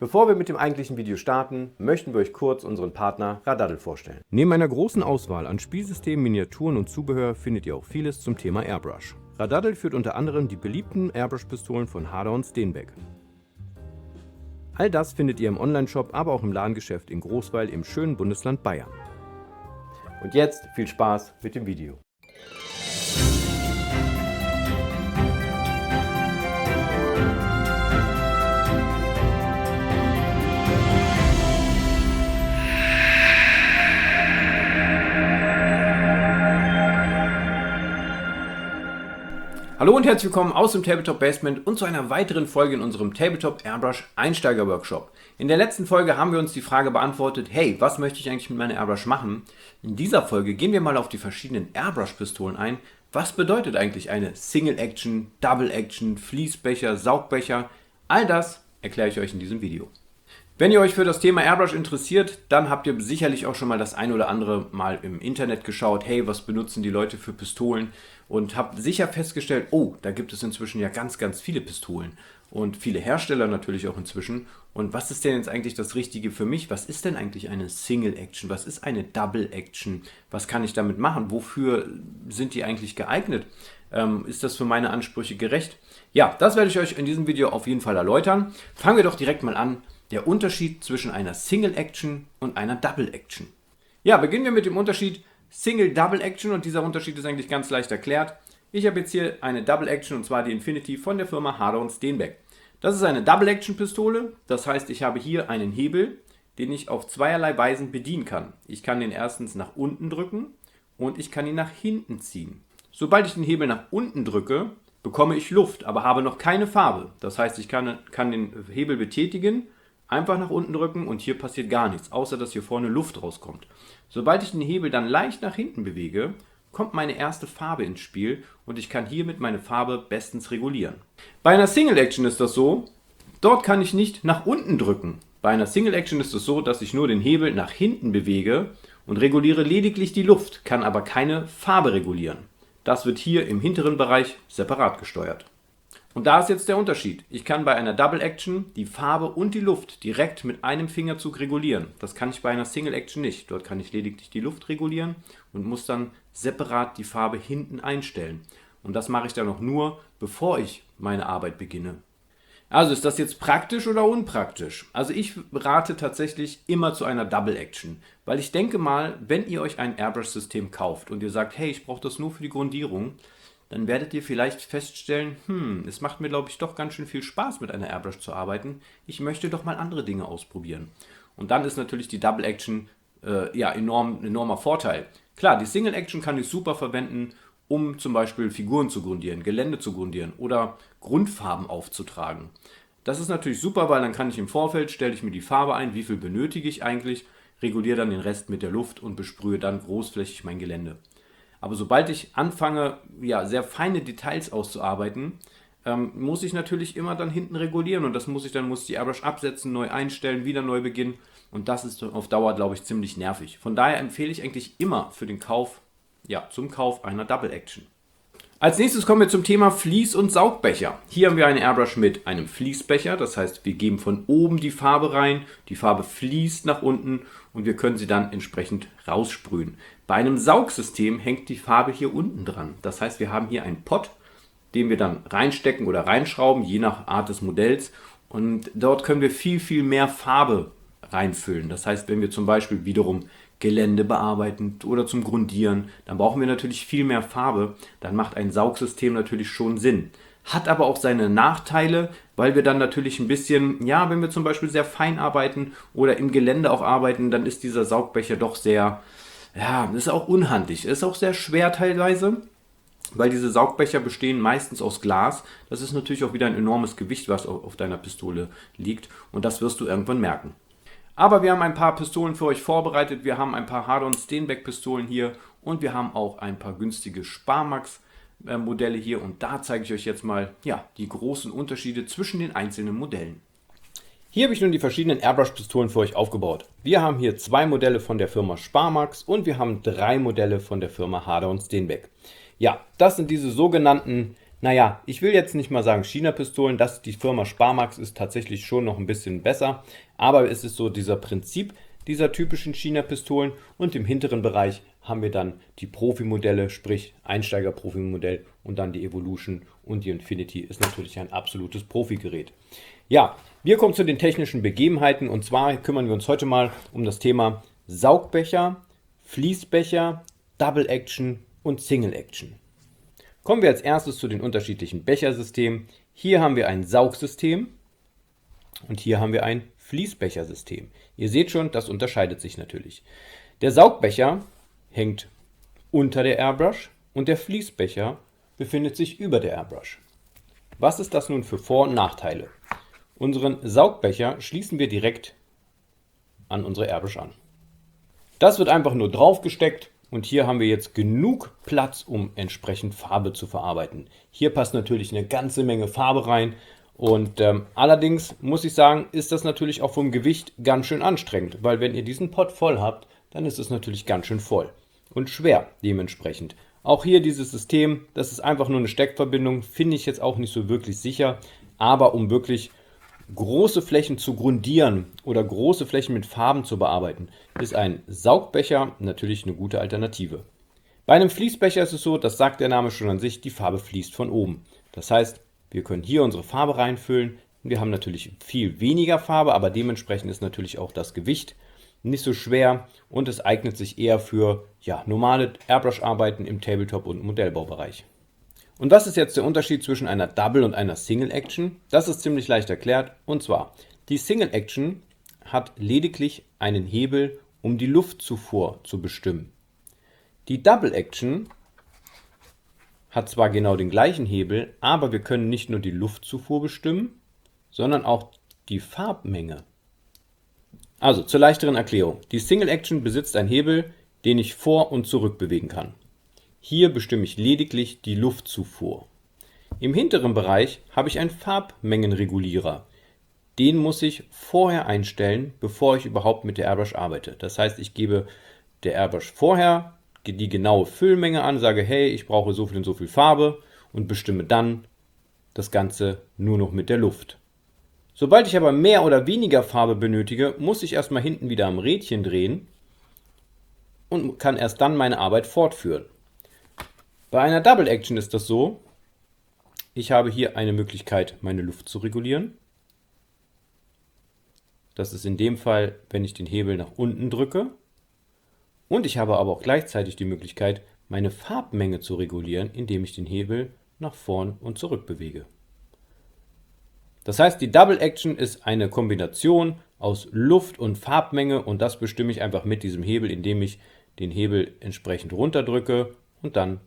Bevor wir mit dem eigentlichen Video starten, möchten wir euch kurz unseren Partner Radaddle vorstellen. Neben einer großen Auswahl an Spielsystemen, Miniaturen und Zubehör findet ihr auch vieles zum Thema Airbrush. Radaddle führt unter anderem die beliebten Airbrush-Pistolen von Harder und Steenbeck. All das findet ihr im Onlineshop, aber auch im Ladengeschäft in Großweil im schönen Bundesland Bayern. Und jetzt viel Spaß mit dem Video. Hallo und herzlich willkommen aus dem Tabletop Basement und zu einer weiteren Folge in unserem Tabletop Airbrush Einsteiger Workshop. In der letzten Folge haben wir uns die Frage beantwortet, hey, was möchte ich eigentlich mit meiner Airbrush machen? In dieser Folge gehen wir mal auf die verschiedenen Airbrush-Pistolen ein. Was bedeutet eigentlich eine Single Action, Double Action, Fließbecher, Saugbecher? All das erkläre ich euch in diesem Video. Wenn ihr euch für das Thema Airbrush interessiert, dann habt ihr sicherlich auch schon mal das ein oder andere Mal im Internet geschaut, hey, was benutzen die Leute für Pistolen? Und habt sicher festgestellt, oh, da gibt es inzwischen ja ganz, ganz viele Pistolen und viele Hersteller natürlich auch inzwischen. Und was ist denn jetzt eigentlich das Richtige für mich? Was ist denn eigentlich eine Single Action? Was ist eine Double Action? Was kann ich damit machen? Wofür sind die eigentlich geeignet? Ist das für meine Ansprüche gerecht? Ja, das werde ich euch in diesem Video auf jeden Fall erläutern. Fangen wir doch direkt mal an. Der Unterschied zwischen einer Single Action und einer Double Action. Ja, beginnen wir mit dem Unterschied Single Double Action und dieser Unterschied ist eigentlich ganz leicht erklärt. Ich habe jetzt hier eine Double Action und zwar die Infinity von der Firma Harder und Steenbeck. Das ist eine Double Action Pistole, das heißt, ich habe hier einen Hebel, den ich auf zweierlei Weisen bedienen kann. Ich kann den erstens nach unten drücken und ich kann ihn nach hinten ziehen. Sobald ich den Hebel nach unten drücke, bekomme ich Luft, aber habe noch keine Farbe. Das heißt, ich kann den Hebel betätigen, einfach nach unten drücken und hier passiert gar nichts, außer dass hier vorne Luft rauskommt. Sobald ich den Hebel dann leicht nach hinten bewege, kommt meine erste Farbe ins Spiel und ich kann hiermit meine Farbe bestens regulieren. Bei einer Single Action ist das so, dort kann ich nicht nach unten drücken. Bei einer Single Action ist es so, dass ich nur den Hebel nach hinten bewege und reguliere lediglich die Luft, kann aber keine Farbe regulieren. Das wird hier im hinteren Bereich separat gesteuert. Und da ist jetzt der Unterschied. Ich kann bei einer Double Action die Farbe und die Luft direkt mit einem Fingerzug regulieren. Das kann ich bei einer Single Action nicht. Dort kann ich lediglich die Luft regulieren und muss dann separat die Farbe hinten einstellen. Und das mache ich dann auch nur, bevor ich meine Arbeit beginne. Also ist das jetzt praktisch oder unpraktisch? Also ich rate tatsächlich immer zu einer Double Action. Weil ich denke mal, wenn ihr euch ein Airbrush-System kauft und ihr sagt, hey, ich brauche das nur für die Grundierung, dann werdet ihr vielleicht feststellen, es macht mir, glaube ich, doch ganz schön viel Spaß, mit einer Airbrush zu arbeiten. Ich möchte doch mal andere Dinge ausprobieren. Und dann ist natürlich die Double Action enormer Vorteil. Klar, die Single Action kann ich super verwenden, um zum Beispiel Figuren zu grundieren, Gelände zu grundieren oder Grundfarben aufzutragen. Das ist natürlich super, weil dann kann ich im Vorfeld, stelle ich mir die Farbe ein, wie viel benötige ich eigentlich, reguliere dann den Rest mit der Luft und besprühe dann großflächig mein Gelände. Aber sobald ich anfange, sehr feine Details auszuarbeiten, muss ich natürlich immer dann hinten regulieren und das muss die Airbrush absetzen, neu einstellen, wieder neu beginnen und das ist auf Dauer, glaube ich, ziemlich nervig. Von daher empfehle ich eigentlich immer für den Kauf, zum Kauf einer Double Action. Als nächstes kommen wir zum Thema Fließ- und Saugbecher. Hier haben wir eine Airbrush mit einem Fließbecher, das heißt, wir geben von oben die Farbe rein, die Farbe fließt nach unten und wir können sie dann entsprechend raussprühen. Bei einem Saugsystem hängt die Farbe hier unten dran. Das heißt, wir haben hier einen Pot, den wir dann reinstecken oder reinschrauben, je nach Art des Modells und dort können wir viel, viel mehr Farbe reinfüllen. Das heißt, wenn wir zum Beispiel wiederum Gelände bearbeiten oder zum Grundieren, dann brauchen wir natürlich viel mehr Farbe. Dann macht ein Saugsystem natürlich schon Sinn. Hat aber auch seine Nachteile, weil wir dann natürlich ein bisschen, wenn wir zum Beispiel sehr fein arbeiten oder im Gelände auch arbeiten, dann ist dieser Saugbecher doch sehr, ist auch unhandlich. Ist auch sehr schwer teilweise, weil diese Saugbecher bestehen meistens aus Glas. Das ist natürlich auch wieder ein enormes Gewicht, was auf deiner Pistole liegt und das wirst du irgendwann merken. Aber wir haben ein paar Pistolen für euch vorbereitet. Wir haben ein paar Harder und Steenbeck Pistolen hier und wir haben auch ein paar günstige Sparmax Modelle hier und da zeige ich euch jetzt mal die großen Unterschiede zwischen den einzelnen Modellen. Hier habe ich nun die verschiedenen Airbrush Pistolen für euch aufgebaut. Wir haben hier 2 Modelle von der Firma Sparmax und wir haben 3 Modelle von der Firma Harder und Steenbeck. Ja, das sind diese sogenannten Naja, ich will jetzt nicht mal sagen China-Pistolen, die Firma Sparmax ist tatsächlich schon noch ein bisschen besser, aber es ist so dieser Prinzip dieser typischen China-Pistolen und im hinteren Bereich haben wir dann die Profi-Modelle, sprich Einsteiger-Profi-Modell und dann die Evolution und die Infinity ist natürlich ein absolutes Profi-Gerät. Ja, wir kommen zu den technischen Begebenheiten und zwar kümmern wir uns heute mal um das Thema Saugbecher, Fließbecher, Double Action und Single Action. Kommen wir als erstes zu den unterschiedlichen Bechersystemen. Hier haben wir ein Saugsystem und hier haben wir ein Fließbechersystem. Ihr seht schon, das unterscheidet sich natürlich. Der Saugbecher hängt unter der Airbrush und der Fließbecher befindet sich über der Airbrush. Was ist das nun für Vor- und Nachteile? Unseren Saugbecher schließen wir direkt an unsere Airbrush an. Das wird einfach nur draufgesteckt und hier haben wir jetzt genug Platz, um entsprechend Farbe zu verarbeiten. Hier passt natürlich eine ganze Menge Farbe rein und allerdings muss ich sagen, ist das natürlich auch vom Gewicht ganz schön anstrengend, weil wenn ihr diesen Pot voll habt, dann ist es natürlich ganz schön voll und schwer dementsprechend. Auch hier dieses System, das ist einfach nur eine Steckverbindung, finde ich jetzt auch nicht so wirklich sicher, aber um wirklich große Flächen zu grundieren oder große Flächen mit Farben zu bearbeiten, ist ein Saugbecher natürlich eine gute Alternative. Bei einem Fließbecher ist es so, das sagt der Name schon an sich, die Farbe fließt von oben. Das heißt, wir können hier unsere Farbe reinfüllen. Wir haben natürlich viel weniger Farbe, aber dementsprechend ist natürlich auch das Gewicht nicht so schwer und es eignet sich eher für normale Airbrush-Arbeiten im Tabletop- und Modellbaubereich. Und was ist jetzt der Unterschied zwischen einer Double und einer Single Action? Das ist ziemlich leicht erklärt. Und zwar, die Single Action hat lediglich einen Hebel, um die Luftzufuhr zu bestimmen. Die Double Action hat zwar genau den gleichen Hebel, aber wir können nicht nur die Luftzufuhr bestimmen, sondern auch die Farbmenge. Also zur leichteren Erklärung. Die Single Action besitzt einen Hebel, den ich vor und zurück bewegen kann. Hier bestimme ich lediglich die Luftzufuhr. Im hinteren Bereich habe ich einen Farbmengenregulierer. Den muss ich vorher einstellen, bevor ich überhaupt mit der Airbrush arbeite. Das heißt, ich gebe der Airbrush vorher die genaue Füllmenge an, sage, hey, ich brauche so viel und so viel Farbe und bestimme dann das Ganze nur noch mit der Luft. Sobald ich aber mehr oder weniger Farbe benötige, muss ich erstmal hinten wieder am Rädchen drehen und kann erst dann meine Arbeit fortführen. Bei einer Double Action ist das so, ich habe hier eine Möglichkeit, meine Luft zu regulieren. Das ist in dem Fall, wenn ich den Hebel nach unten drücke. Und ich habe aber auch gleichzeitig die Möglichkeit, meine Farbmenge zu regulieren, indem ich den Hebel nach vorn und zurück bewege. Das heißt, die Double Action ist eine Kombination aus Luft und Farbmenge und das bestimme ich einfach mit diesem Hebel, indem ich den Hebel entsprechend runterdrücke und dann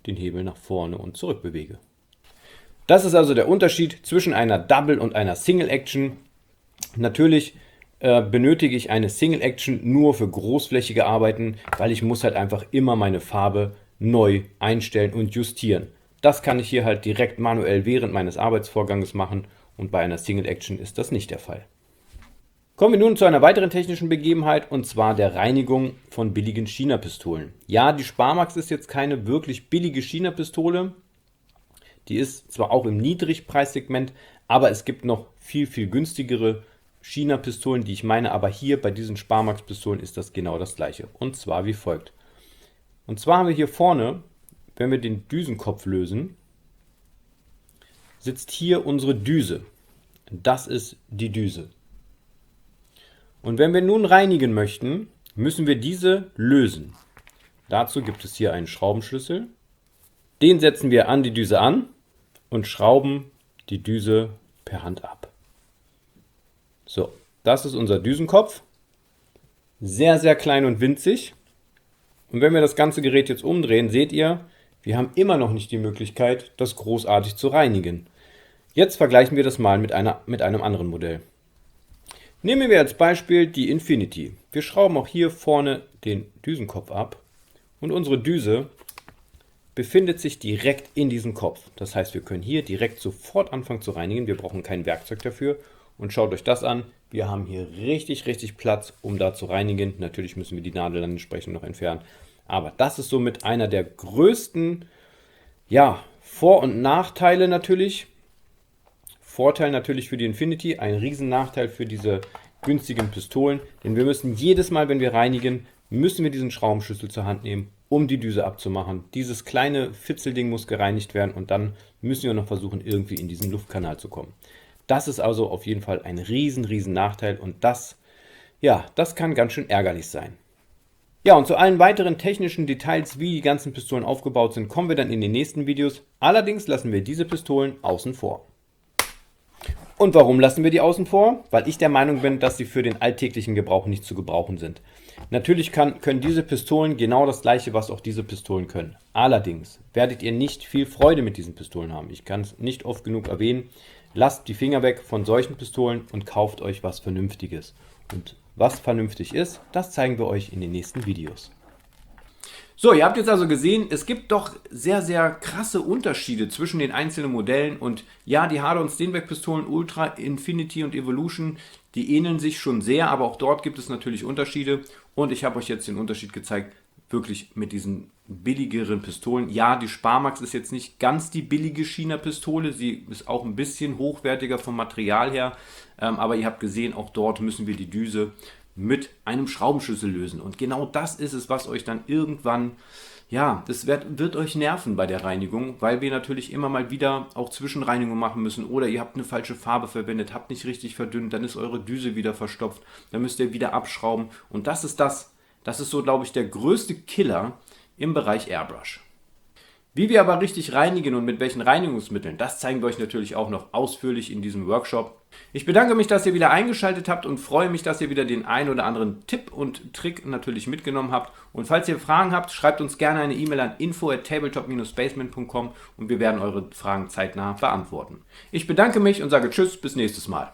den Hebel nach vorne und zurück bewege. Das ist also der Unterschied zwischen einer Double und einer Single Action. Natürlich benötige ich eine Single Action nur für großflächige Arbeiten, weil ich muss halt einfach immer meine Farbe neu einstellen und justieren. Das kann ich hier halt direkt manuell während meines Arbeitsvorganges machen und bei einer Single Action ist das nicht der Fall. Kommen wir nun zu einer weiteren technischen Begebenheit und zwar der Reinigung von billigen China-Pistolen. Ja, die Sparmax ist jetzt keine wirklich billige China-Pistole. Die ist zwar auch im Niedrigpreissegment, aber es gibt noch viel, viel günstigere China-Pistolen, die ich meine, aber hier bei diesen Sparmax-Pistolen ist das genau das gleiche. Und zwar wie folgt. Und zwar haben wir hier vorne, wenn wir den Düsenkopf lösen, sitzt hier unsere Düse. Das ist die Düse. Und wenn wir nun reinigen möchten, müssen wir diese lösen. Dazu gibt es hier einen Schraubenschlüssel. Den setzen wir an die Düse an und schrauben die Düse per Hand ab. So, das ist unser Düsenkopf. Sehr, sehr klein und winzig. Und wenn wir das ganze Gerät jetzt umdrehen, seht ihr, wir haben immer noch nicht die Möglichkeit, das großartig zu reinigen. Jetzt vergleichen wir das mal mit einem anderen Modell. Nehmen wir als Beispiel die Infinity. Wir schrauben auch hier vorne den Düsenkopf ab und unsere Düse befindet sich direkt in diesem Kopf. Das heißt, wir können hier direkt sofort anfangen zu reinigen. Wir brauchen kein Werkzeug dafür. Und schaut euch das an. Wir haben hier richtig, richtig Platz, um da zu reinigen. Natürlich müssen wir die Nadel dann entsprechend noch entfernen. Aber das ist somit einer der größten Vor- und Nachteile natürlich. Vorteil natürlich für die Infinity, ein riesen Nachteil für diese günstigen Pistolen, denn wir müssen jedes Mal, wenn wir reinigen, müssen wir diesen Schraubenschlüssel zur Hand nehmen, um die Düse abzumachen. Dieses kleine Fitzelding muss gereinigt werden und dann müssen wir noch versuchen, irgendwie in diesen Luftkanal zu kommen. Das ist also auf jeden Fall ein riesen Nachteil und das kann ganz schön ärgerlich sein. Ja, und zu allen weiteren technischen Details, wie die ganzen Pistolen aufgebaut sind, kommen wir dann in den nächsten Videos. Allerdings lassen wir diese Pistolen außen vor. Und warum lassen wir die außen vor? Weil ich der Meinung bin, dass sie für den alltäglichen Gebrauch nicht zu gebrauchen sind. Natürlich können diese Pistolen genau das gleiche, was auch diese Pistolen können. Allerdings werdet ihr nicht viel Freude mit diesen Pistolen haben. Ich kann es nicht oft genug erwähnen. Lasst die Finger weg von solchen Pistolen und kauft euch was Vernünftiges. Und was vernünftig ist, das zeigen wir euch in den nächsten Videos. So, ihr habt jetzt also gesehen, es gibt doch sehr krasse Unterschiede zwischen den einzelnen Modellen und ja, die Harder- und Steenbeck-Pistolen Ultra, Infinity und Evolution, die ähneln sich schon sehr, aber auch dort gibt es natürlich Unterschiede und ich habe euch jetzt den Unterschied gezeigt, wirklich mit diesen billigeren Pistolen. Ja, die Sparmax ist jetzt nicht ganz die billige China-Pistole, sie ist auch ein bisschen hochwertiger vom Material her, aber ihr habt gesehen, auch dort müssen wir die Düse mit einem Schraubenschlüssel lösen. Und genau das ist es, was euch dann irgendwann, ja, das wird euch nerven bei der Reinigung, weil wir natürlich immer mal wieder auch Zwischenreinigung machen müssen. Oder ihr habt eine falsche Farbe verwendet, habt nicht richtig verdünnt, dann ist eure Düse wieder verstopft, dann müsst ihr wieder abschrauben. Und das ist so, glaube ich, der größte Killer im Bereich Airbrush. Wie wir aber richtig reinigen und mit welchen Reinigungsmitteln, das zeigen wir euch natürlich auch noch ausführlich in diesem Workshop. Ich bedanke mich, dass ihr wieder eingeschaltet habt und freue mich, dass ihr wieder den einen oder anderen Tipp und Trick natürlich mitgenommen habt. Und falls ihr Fragen habt, schreibt uns gerne eine E-Mail an info@tabletop-basement.com und wir werden eure Fragen zeitnah beantworten. Ich bedanke mich und sage Tschüss, bis nächstes Mal.